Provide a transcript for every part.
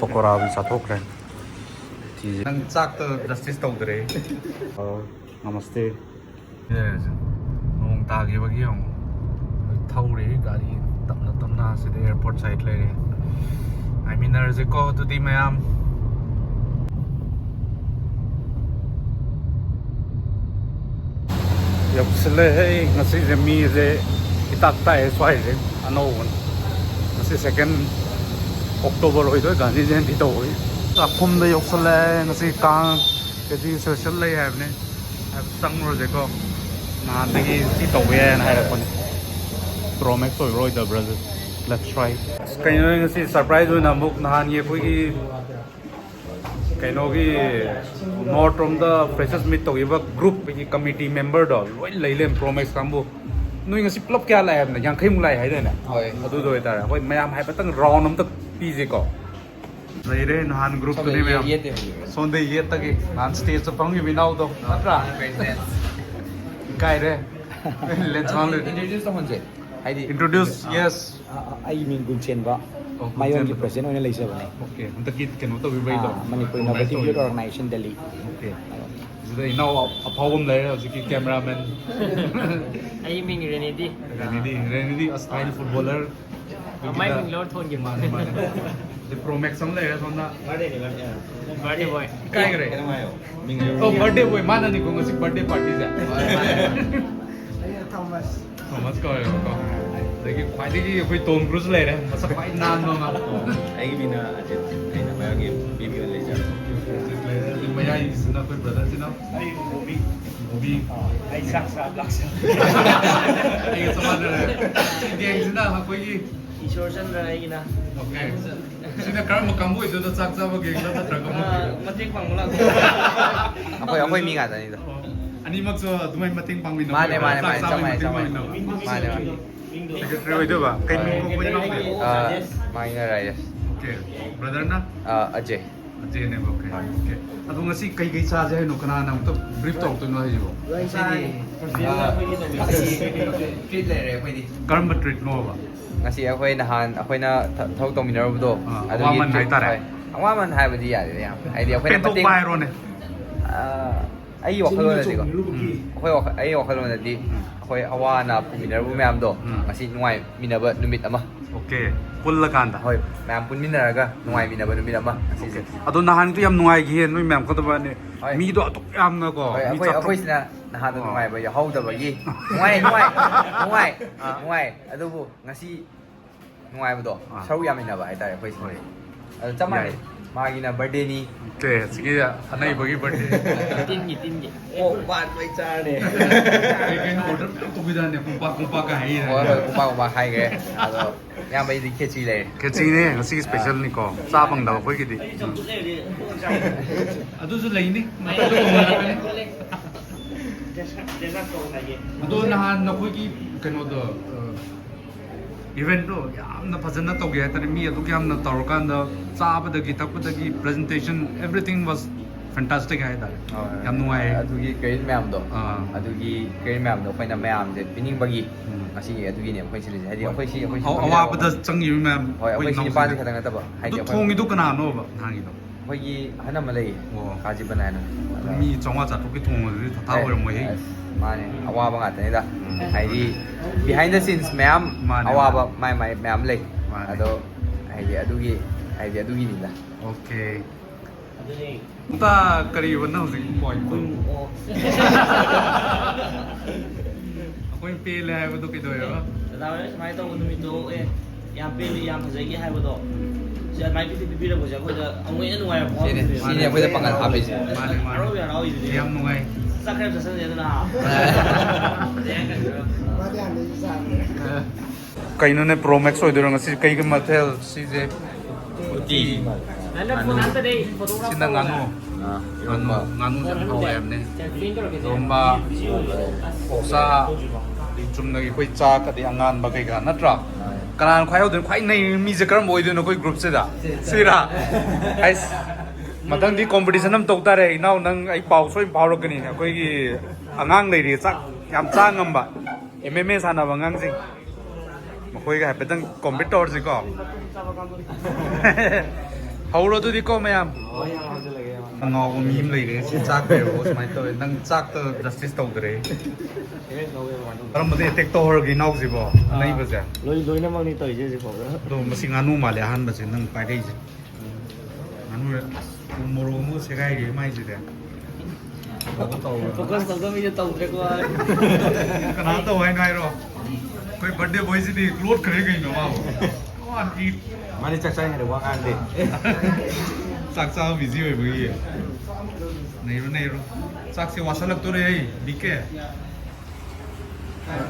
पकोड़ा भी साथोक रहे चीज़ नंग चाक तो जस्टिस तो उधर नमस्ते नोंग तागे बगी हम थाउरे गाड़ी तमना तमना से एयरपोर्ट साइड ले आई मीन नर्स को तो दी मैम यब्सले है ngasi mi ze itakta है स्वाई रे अनोवन ngasi second October होई तो गांधी जयंती तो होई अखुम द यब्सले ngasi कांग कदी सोशल ले है ने संग रो जेको नान दगी ती तो वे ना है कोन प्रोमैक्स होई रोय द ब्रदर लेट्स ट्राई कहीं ngasi सरप्राइज होना मुक नान ये कोई कहीं नॉर्थ रोम द फ्रेशर्स मीट तो ग्रुप की कमिटी मेंबर दो लोई लेलेम प्रोमैक्स कांबो नुई ngasi प्लप क्या लाय हमने यांखै मुलाय हाय देना होय अदु दो तारा होय मयाम हाय पतंग राउंड हम तक पीजे को लेरे नहान ग्रुप तो ने सोंदे ये तक नान स्टेज तो पंगी बिनाउ दो नत्रा काय रे लेट्स ऑन इंट्रोड्यूस तो होंजे हाइदी इंट्रोड्यूस यस आई मीन गुलचेन बा मायोन की प्रेसिडेंट होने लेसे बने ओके हम तक केनो तो विबाई दो Manipur innovative youth organisation Delhi okay जुदा इनाउ अफावम ले हजिकी कैमरामैन आई मीन रेनिदी अ style footballer my mean lord थोन के माने द प्रोमैक्स हम ले सोना बर्थडे बॉय काय करे ओ बर्थडे बॉय माना नि को ngasi बर्थडे पार्टी जा थॉमस को देखिए फाइनली कोई टॉम क्रूज ले रहे हैं मतलब फाइन नाम नो ना आई मीन अजय आई ना मैं बेबी वाले जा मजा इस ना कोई ब्रदर से ना आई मूवी आई साक्सा ये समाज रहे ये इस ना कोई ईश्वर चंद्र आई ना ओके सिना कर्म कामबो इदो दा चाक चाबो गेंग दा ट्रक मतेक पांगला अखोई मी गाता नहीं तो अनि मक्सो दुमै मतेंग पांगमिन माने सेक्रेटरी होइदो बा कई मिन को कोई now minor rice okay brother ना अजय अजय ने ओके ओके अदो ngasi कई चाजे है नो कना ना तो ब्रीफ तो तो नो हाइबो ट्रीट ले रहे कोई दी कर्म ट्रीट नो बा ngasi akhoi nahan akhoi na thau tominarabdo awaman hai tare awaman haibadi yare ya aidi akhoi na pating pai ro ne ai wakhalon na ko akhoi ai wakhalon na di akhoi awana puminarabu mayam do ngasi nuai minaba numit ama okay पुल्ला कांदा होय ma'am पुन मिनरागा नुआई मिनबा नुमित अमा okay अदो नहान तो यम नुआई गी नुई ma'am को तो बने मी दो तो याम न को मी अखोई अखोई सिना नहान तो नुआई बा यहौ दबा गी नुआई अदुबु ngasi नुआई बदो सरु यामिनबा हाय तारे अखोई सिना अदो चमाई मागिना बर्थडे नि ओके सिगी अनै बगी बर्थडे तीन की ओ बात भाई चारे के ऑर्डर तो बिदाने कुपा का है ओय कुपा खाइ गे अदो याम बई दि खेची ले खेची ने ngasi स्पेशल नि को चा बंग दा कोई गिदी अदो जो लेनी अदो नहान नकोई की कनो दो इवेंट रो यामना फजना तो गया तने मी अदु यामना तौरकान द चाबदगी तकपदगी प्रेजेंटेशन एवरीथिंग वाज फैंटास्टिक है दा याम नुआई अदुगी क्रेडिट मैम दो अदुगी क्रेडिट मैम दो कोइना मैम जे पिनिंग बगी ngasi अदुगी ने कोइ सिले हाइदि अखोइ अवाबदा चंगी मैम कोइ सिले पादि खतंग तब हाइदि थोंगी दु कना नो बा हांगी दो कोइ हनम लई काजी बनाना मी चौवा चाटो की थोंग था ओर मोय माने अवाबा ngata da हाइदि बिहाइंड द सीन्स मैम अवाबा माय मैम लई अदो हाइदि अदुगी नि दा ओके ता करी वना हुजी पॉइंट कोई पे ले है वो तो के दो है दावे समाय तो उन मितो ए याम पे याम फजगी हाइबो से माइ पी पी रे बोजा को अमोय नुवाय फो सिने अखोइ दा पंगल हाबे माने आरो या राव इदि याम नुवाय सख्रेब जसन जे ना कइनो ने प्रोमैक्स होय दोरंग सी कई के मथेल सी जे उटी नंदा फोन अंत दे फोटोग्राफ सिना गानु जम हावे हमने रोम्बा ओसा चुमनगी कोई चा कदि अंगान बकै गा नत्रा कनान ख्वाइ होदन ख्वाइ नै मी जे करम होय दोन कोई ग्रुप से दा सिरा आइस मतंग दी कंपटीशन हम तौता रे इनाउ नंग आई पाउ सोइ पाउरकनी कोई की अंगांग लेरी चा याम चा ngamba MMA साना बंगांग सिंग मखोइ गा पेतंग कॉम्पिटिटर से को ꯍꯧꯔꯣ ꯑꯗꯨꯗꯤꯀꯣ ꯃꯌꯥꯝ ꯍꯣꯏ ꯌꯥꯝ ꯍꯧꯖꯤꯜꯂꯒꯦ ꯑꯉꯥꯎꯕ ꯃꯤ ꯑꯃ ꯂꯩꯔꯦ ꯁꯤ ꯆꯥꯛ ꯂꯩꯔꯣ ꯁꯨꯃꯥꯏꯅ ꯇꯧꯋꯦ ꯅꯪ ꯆꯥꯛꯇ ꯖꯁꯇꯤꯁ ꯇꯧꯗ꯭ꯔꯦ ꯀꯔꯝꯕꯗ ꯑꯦꯇꯦꯛ ꯇꯧꯍꯧꯔꯒꯦ ꯏꯅꯥꯎꯁꯤꯕꯣ ꯑꯅꯩꯕꯁꯦ ꯂꯣꯏꯅꯃꯛꯅꯤ ꯇꯧꯔꯤꯁꯦ ꯍꯧꯖꯤꯛꯐꯥꯎꯗ ꯑꯗꯣ ꯃꯁꯤ ꯉꯥꯅꯨ ꯃꯥꯜꯂꯦ ꯑꯍꯥꯟꯕꯁꯦ ꯅꯪ ꯄꯥꯏꯔꯛꯏꯁꯦ ꯉꯥꯅꯨ ꯎ ꯃꯣꯔꯣꯛ ꯑꯃꯒ ꯁꯦꯒꯥꯏꯔꯦ ꯃꯥꯏꯁꯤꯗꯤ ꯐꯣꯀꯁ ꯇꯧꯗꯕ ꯇꯧꯗ꯭ꯔꯦꯀꯣ ꯀꯅꯥ ꯇꯧ ꯍꯥꯏꯅꯣ ꯍꯥꯏꯔꯣ ꯑꯩꯈꯣꯏ ꯕꯔꯊꯗꯦ ꯕꯣꯏꯁꯤꯗꯤ ꯂꯣꯠꯈ꯭ꯔꯦ ꯀꯩꯅꯣ ꯃꯥꯕꯨ ꯃꯥꯗꯤ ꯆꯥꯛ ꯆꯥꯏꯉꯩꯗ ꯋꯥ ꯉꯥꯡꯗꯦ ꯆꯥꯛ ꯆꯥꯕ ꯕꯤꯖꯤ ꯑꯣꯏꯕꯒꯤ ꯅꯩꯔꯣ ꯆꯥꯛꯁꯦ ꯋꯥꯁꯜꯂꯛꯇꯣꯔꯦ ꯑꯩ ꯕꯤꯀꯦ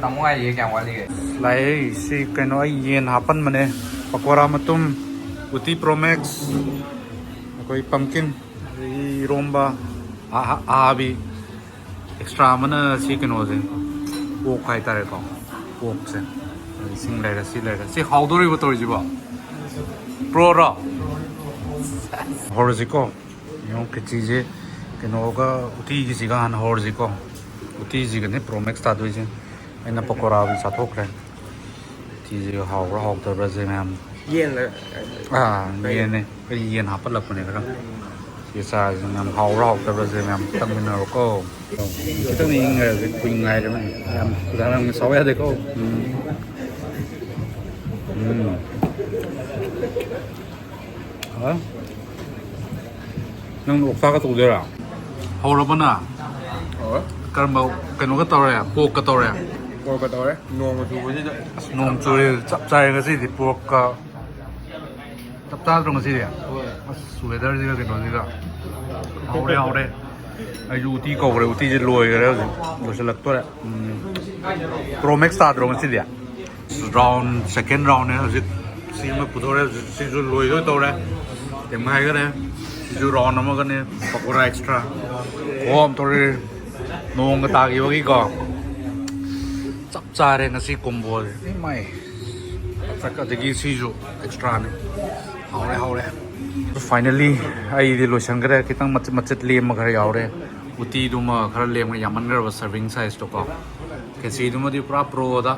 ꯇꯥꯃꯣ ꯍꯥꯏꯔꯤꯌꯦ ꯀꯌꯥꯝ ꯋꯥꯠꯂꯤꯒꯦ ꯂꯥꯛꯑꯦ ꯁꯤ ꯀꯩꯅꯣ ꯑꯩ ꯌꯦꯟ ꯍꯥꯞꯄꯟꯕꯅꯦ ꯄꯀꯣꯔꯥ ꯃꯇꯨꯝ ꯎꯇꯤ ꯄ꯭ꯔꯣꯃꯦꯛꯁ ꯑꯩꯈꯣꯏ ꯄꯝꯀꯤꯟ ꯑꯗꯒꯤ ꯏꯔꯣꯝꯕ ꯑꯍꯥꯕꯤ ꯑꯦꯛꯁꯇ꯭ꯔꯥ ꯑꯃꯅ ꯁꯤ ꯀꯩꯅꯣꯁꯦ ꯄꯣꯛ ꯍꯥꯏꯇꯥꯔꯦꯀꯣ ꯄꯣꯛꯁꯦ ꯏꯁꯤꯡ ꯂꯩꯔꯦ ꯁꯤ ꯂꯩꯔꯦ ꯁꯤ ꯍꯥꯎꯗꯣꯔꯤꯕ ꯇꯧꯔꯤꯁꯤꯕꯣ ꯄ꯭ꯔꯣꯔꯣ ꯍꯧꯔꯁꯤꯀꯣ ꯌꯦꯡꯉꯣ ꯈꯦꯆꯤꯁꯦ ꯀꯩꯅꯣꯒ ꯎꯇꯤꯒꯤꯁꯤꯒ ꯍꯥꯟꯅ ꯍꯧꯔꯁꯤꯀꯣ ꯎꯇꯤꯁꯤꯒꯅꯦ ꯄ꯭ꯔꯣꯃꯦꯛꯁ ꯇꯥꯗꯣꯏꯁꯦ ꯑꯩꯅ ꯄꯀꯣꯔꯥꯕꯨ ꯆꯥꯊꯣꯛꯈ꯭ꯔꯦ ꯎꯇꯤꯁꯤꯒ ꯍꯥꯎꯕ꯭ꯔꯥ ꯍꯥꯎꯇꯕ꯭ꯔꯥꯁꯦ ꯃꯌꯥꯝ ꯌꯦꯟꯂ ꯌꯦꯟꯅꯦ ꯑꯩ ꯌꯦꯟ ꯍꯥꯞꯄꯠꯂꯛꯄꯅꯦ ꯈꯔ ꯁꯤ ꯆꯥꯔꯤꯁꯦ ꯃꯌꯥꯝ ꯍꯥꯎꯕ꯭ꯔꯥ ꯍꯥꯎꯇꯕ꯭ꯔꯥꯁꯦ ꯃꯌꯥꯝ ꯇꯝꯃꯤꯟꯅꯔꯣꯀꯣ ꯈꯤꯇꯪ ꯏꯪꯉꯦ ꯍꯧꯖꯤꯛ ꯀꯨꯏꯅ ꯉꯥꯏꯔꯦ ꯌꯥꯝ ꯁꯥꯎ ꯌꯥꯗꯦꯀꯣ ꯅꯪ ꯑꯣꯛꯁꯥꯒ ꯇꯧꯗꯣꯏꯔꯥ ꯍꯧꯔꯕꯅ ꯍꯣꯏ ꯀꯔꯝꯕ ꯀꯩꯅꯣꯒ ꯇꯧꯔꯦ ꯄꯣꯛꯀ ꯇꯧꯔꯦ ꯀꯣꯜꯀ ꯇꯧꯔꯦ ꯅꯣꯡꯃ ꯆꯨꯕꯁꯤꯗ ꯑꯁ ꯅꯣꯡ ꯆꯨꯔꯦ ꯆꯞ ꯆꯥꯔꯦ ꯉꯁꯤꯗꯤ ꯄꯣꯔꯛꯀ ꯆꯞ ꯆꯥꯗ꯭ꯔꯣ ꯉꯁꯤꯗꯤ ꯑꯁ ꯋꯦꯗꯔꯁꯤꯒ ꯀꯩꯅꯣꯁꯤꯒ ꯍꯥꯎꯔꯦ ꯑꯩꯁꯨ ꯎꯇꯤ ꯀꯧꯈ꯭ꯔꯦ ꯎꯇꯤꯁꯦ ꯂꯣꯏꯈ꯭ꯔꯦ ꯍꯧꯖꯤꯛ ꯂꯣꯏꯁꯤꯜꯂꯛꯇꯣꯔꯦ ꯄ꯭ꯔꯣꯃꯦꯛꯁ ꯇꯥꯗ꯭ꯔꯣ ꯉꯁꯤꯗꯤ ꯔꯥꯎꯟ ꯁꯦꯀꯦꯟ ꯔꯥꯎꯟꯅꯦ ꯍꯧꯖꯤꯛ ꯁꯤ ꯑꯃ ꯄꯨꯊꯣꯔꯦ ꯍꯧꯖꯤꯛ ꯁꯤꯁꯨ ꯂꯣꯏꯗꯣꯏ ꯇꯧꯔꯦ ꯇꯦꯡꯈꯥꯏꯈꯔꯦ ꯁꯤꯁꯨ ꯔꯥꯎꯟ ꯑꯃꯒꯅꯦ ꯄꯀꯣꯔꯥ ꯑꯦꯛꯁꯇ꯭ꯔꯥ ꯈꯣꯝ ꯇꯧꯔꯦ ꯅꯣꯡꯒ ꯇꯥꯈꯤꯕꯒꯤꯀꯣ ꯆꯞ ꯆꯥꯔꯦ ꯉꯁꯤ ꯀꯣꯝꯕꯣꯁꯦ ꯏꯃꯥꯏ ꯑꯗꯒꯤ ꯁꯤꯁꯨ ꯑꯦꯛꯁꯇ꯭ꯔꯥꯅꯦ ꯍꯥꯎꯔꯦ ꯐꯥꯏꯅꯦꯜꯂꯤ ꯑꯩꯗꯤ ꯂꯣꯏꯁꯟꯈ꯭ರೆ ꯈꯤꯇꯪ ꯃꯆꯤꯠ ꯂꯦꯝꯃ ꯈꯔ ꯌꯥꯎꯔꯦ ꯎꯇꯤꯗꯨꯃ ꯈꯔ ꯂꯦꯝꯃ ꯌꯥꯝꯃꯟꯈ꯭ꯔꯕ ꯁꯔꯚꯤꯡ ꯁꯥꯏꯖꯇꯣꯀꯣ ꯈꯦꯆꯤꯗꯨꯃꯗꯤ ꯄꯨꯔꯥ ꯄ꯭ꯔꯣꯗ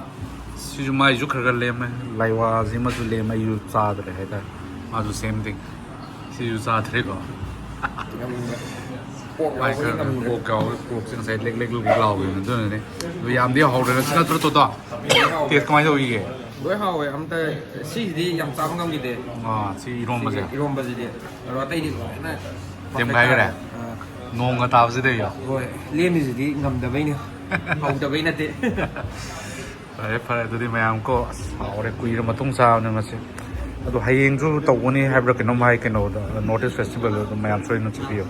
ꯁꯤꯁꯨ ꯃꯥꯏꯁꯨ ꯈꯔ ꯂꯦꯝꯃꯦ ꯂꯥꯏꯋꯥꯁꯤꯃꯁꯨ ꯂꯦꯝꯃꯦ ꯑꯩꯁꯨ ꯆꯥꯗ꯭ꯔꯦ ꯍꯥꯏꯇꯥꯔꯦ ꯃꯥꯁꯨ ꯁꯦꯝ ꯊꯤꯡ ꯁꯤꯁꯨ ꯆꯥꯗ꯭ꯔꯦꯀꯣ ꯄꯣꯛꯁꯦ ꯉꯁꯥꯏ ꯂꯦꯛ ꯂꯥꯎꯈꯤꯕꯅꯦ ꯑꯗꯨꯅꯅꯦ ꯑꯗꯨ ꯌꯥꯝꯗꯤ ꯍꯧꯔꯦ ꯉꯁꯤ ꯅꯠꯇ꯭ꯔꯣ ꯇꯣꯇꯣ ꯇꯦꯁ ꯀꯃꯥꯏꯅ ꯇꯧꯈꯤꯒꯦ ꯂꯣꯏ ꯍꯥꯎꯋꯦ ꯑꯝꯇ ꯁꯤꯁꯤꯗꯤ ꯌꯥꯝ ꯆꯥꯕ ꯉꯝꯈꯤꯗꯦ ꯁꯤ ꯏꯔꯣꯝꯕꯁꯦ ꯏꯔꯣꯝꯕꯁꯤꯗꯤ ꯑꯗꯣ ꯑꯇꯩꯗꯤ ꯂꯣꯏꯅ ꯇꯦꯝꯈꯥꯏꯈ꯭ꯔꯦ ꯅꯣꯡꯒ ꯇꯥꯕꯁꯤꯗ ꯍꯣꯏ ꯂꯦꯝꯃꯤꯁꯤꯗꯤ ꯉꯝꯗꯕꯩꯅꯤ ꯍꯧꯗꯕꯩ ꯅꯠꯇꯦ ꯐꯔꯦ ꯑꯗꯨꯗꯤ ꯃꯌꯥꯝ ꯀꯣ ꯑꯁ ꯍꯥꯎꯔꯦ ꯀꯨꯏꯔ ꯃꯇꯨꯡ ꯆꯥꯕꯅꯦ ꯉꯁꯤ ꯑꯗꯣ ꯍꯌꯦꯡꯁꯨ ꯇꯧꯒꯅꯤ ꯍꯥꯏꯕ꯭ꯔꯥ ꯀꯩꯅꯣꯝ ꯍꯥꯏ ꯀꯩꯅꯣꯗ ꯅꯣꯔꯠ ꯏꯁ ꯐꯦꯁꯇꯤꯚꯦꯜꯗ ꯑꯗꯨꯝ ꯃꯌꯥꯝ ꯁꯣꯏꯗꯅ ꯆꯠꯄꯤꯌꯨ